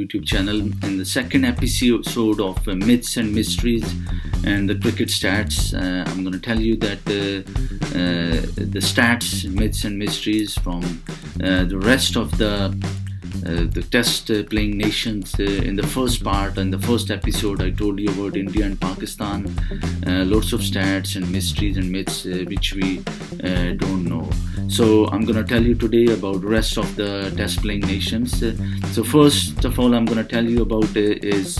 YouTube channel. In the second episode of Myths and Mysteries and the cricket stats, I'm going to tell you that the stats, myths and mysteries from the rest of the test playing nations. In the first part, in the first episode, I told you about India and Pakistan, lots of stats and mysteries and myths which we don't know. So I'm going to tell you today about the rest of the test playing nations. So first of all, I'm going to tell you about is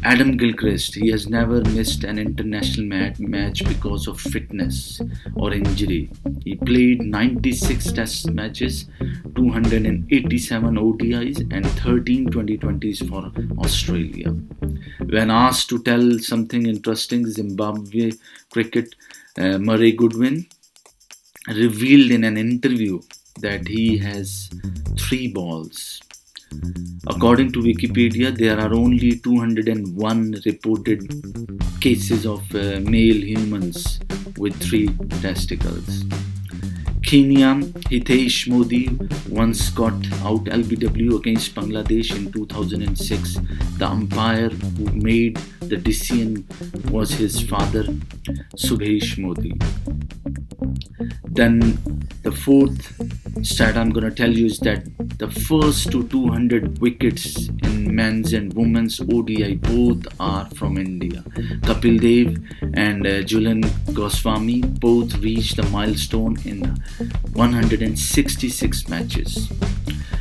Adam Gilchrist. He has never missed an international match because of fitness or injury. He played 96 test matches, 287 ODIs and 13 2020s for Australia. When asked to tell something interesting, Zimbabwe cricket Murray Goodwin revealed in an interview that he has 3 balls. According to Wikipedia, there are only 201 reported cases of male humans with 3 testicles. Kenya Hitesh Modi once got out LBW against Bangladesh in 2006. The umpire who made the decision was his father, Subhesh Modi. Then the fourth stat I'm going to tell you is that the first to 200 wickets in men's and women's ODI both are from India. Kapil Dev and Julian Goswami both reached the milestone in 166 matches.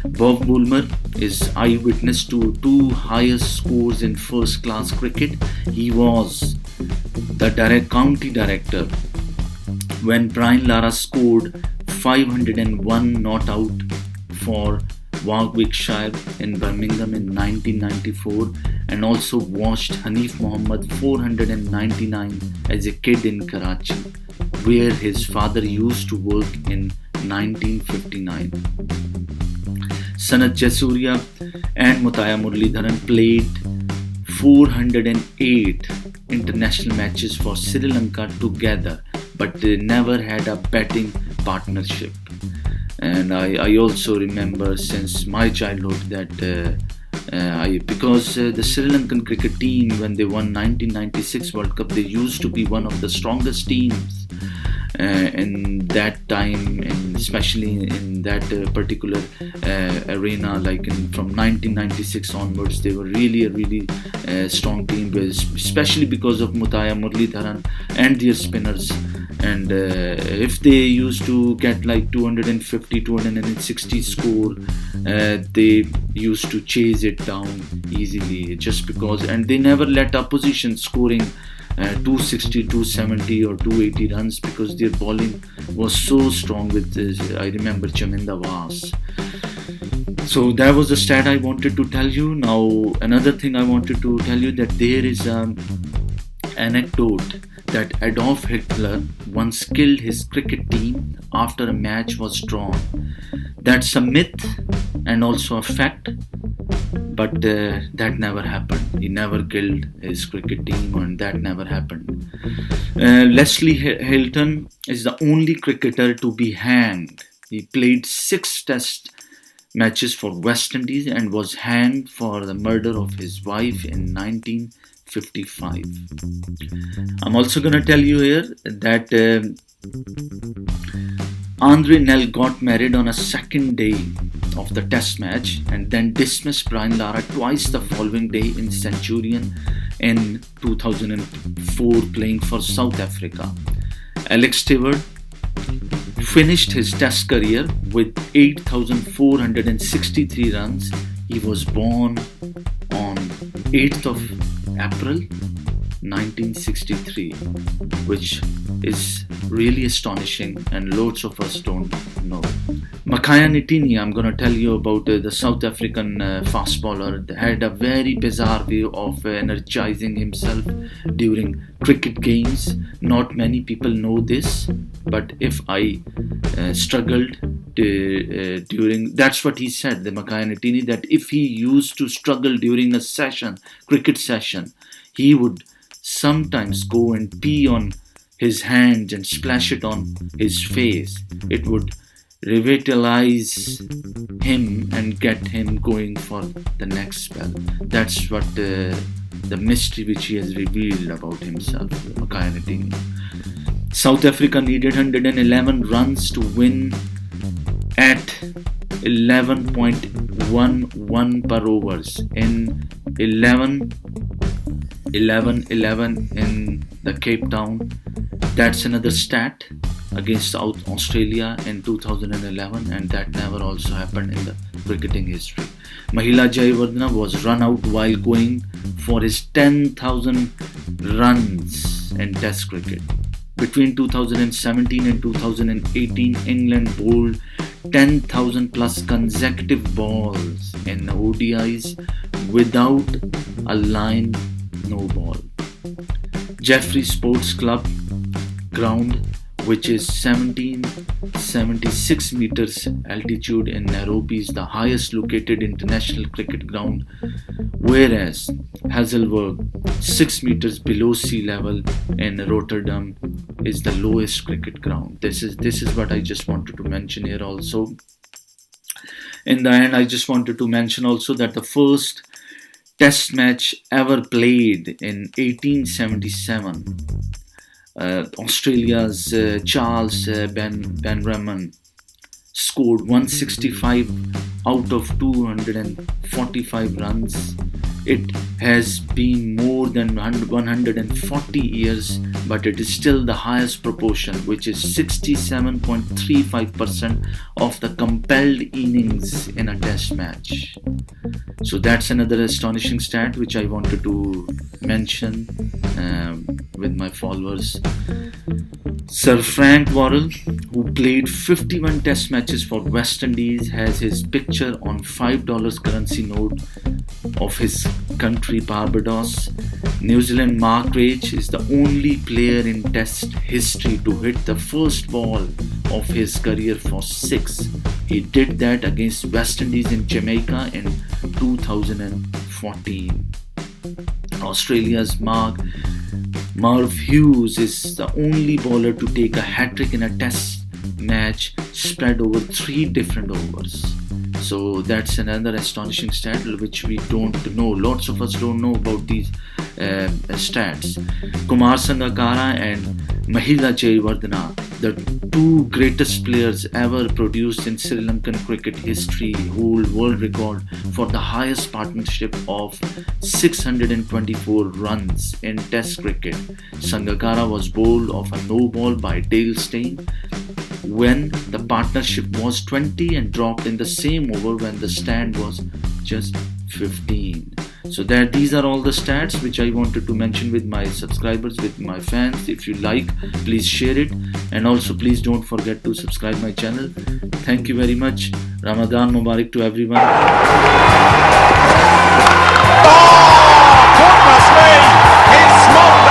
Bob Bulmer is eyewitness to 2 highest scores in first class cricket. He was the county director when Brian Lara scored 501 not out for Warwickshire in Birmingham in 1994, and also watched Hanif Mohammad 499 as a kid in Karachi, where his father used to work in 1959. Sanat Jasuria and Mutaya Muralidharan played 408 international matches for Sri Lanka together, but they never had a batting partnership. And I also remember since my childhood that because the Sri Lankan cricket team, when they won 1996 World Cup, they used to be one of the strongest teams in that time, and especially in that particular arena, like from 1996 onwards, they were really a strong team, especially because of Mutaya Muralidharan and their spinners. And if they used to get like 250, 260 score, they used to chase it down easily, just because, and they never let opposition scoring 260, 270 or 280 runs, because their bowling was so strong with I remember Chaminda Vas. So that was the stat I wanted to tell you. Now another thing I wanted to tell you, that there is an anecdote that Adolf Hitler once killed his cricket team after a match was drawn. That's a myth and also a fact, but that never happened. He never killed his cricket team, and that never happened. Leslie Hilton is the only cricketer to be hanged. He played 6 test matches for West Indies and was hanged for the murder of his wife in 1955. I'm also going to tell you here that Andre Nell got married on a second day of the test match and then dismissed Brian Lara twice the following day in Centurion in 2004, playing for South Africa. Alex Stewart finished his test career with 8,463 runs. He was born on 8th of April 1963, which is really astonishing and loads of us don't know. Makaya Nitini, I'm going to tell you about the South African fast bowler. Had a very bizarre way of energizing himself during cricket games. Not many people know this, but if I struggled during, that's what he said, the Makaya Nitini, that if he used to struggle during a session, cricket session, he would sometimes go and pee on his hands and splash it on his face. It would revitalize him and get him going for the next spell. That's what the mystery which he has revealed about himself, Makaya Nitini. South Africa needed 111 runs to win at 11.11 per overs in 11 in the Cape Town. That's another stat against South Australia in 2011, and that never also happened in the cricketing history. Mahila Jayawardena was run out while going for his 10,000 runs in Test cricket. Between 2017 and 2018, England bowled 10,000 plus consecutive balls in ODIs without a line no ball. Jeffrey Sports Club ground, which is 1776 meters altitude in Nairobi, is the highest located international cricket ground, whereas Hazelberg, 6 meters below sea level in Rotterdam, is the lowest cricket ground. This is what I just wanted to mention here also. In the end, I just wanted to mention also that the first Test match ever played in 1877, Australia's Charles Benraman scored 165 out of 245 runs. It has been more than 140 years, but it is still the highest proportion, which is 67.35% of the compelled innings in a Test match. So that's another astonishing stat which I wanted to mention with my followers. Sir Frank Worrell, who played 51 Test matches for West Indies, has his picture on $5 currency note of his country Barbados. New Zealand Mark Rage is the only player in Test history to hit the first ball of his career for 6. He did that against West Indies in Jamaica in 2014. Australia's Marv Hughes is the only bowler to take a hat-trick in a Test match spread over 3 different overs. So that's another astonishing stat which we don't know. Lots of us don't know about these stats. Kumar Sangakkara and Mahila Jayawardena, the 2 greatest players ever produced in Sri Lankan cricket history, hold world record for the highest partnership of 624 runs in Test cricket. Sangakkara was bowled off a no ball by Dale Steyn when the partnership was 20 and dropped in the same over when the stand was just 15. So these are all the stats which I wanted to mention with my subscribers, with my fans. If you like, please share it, and also please don't forget to subscribe my channel. Thank you very much. Ramadan Mubarak to everyone. Oh, goodness me! It's not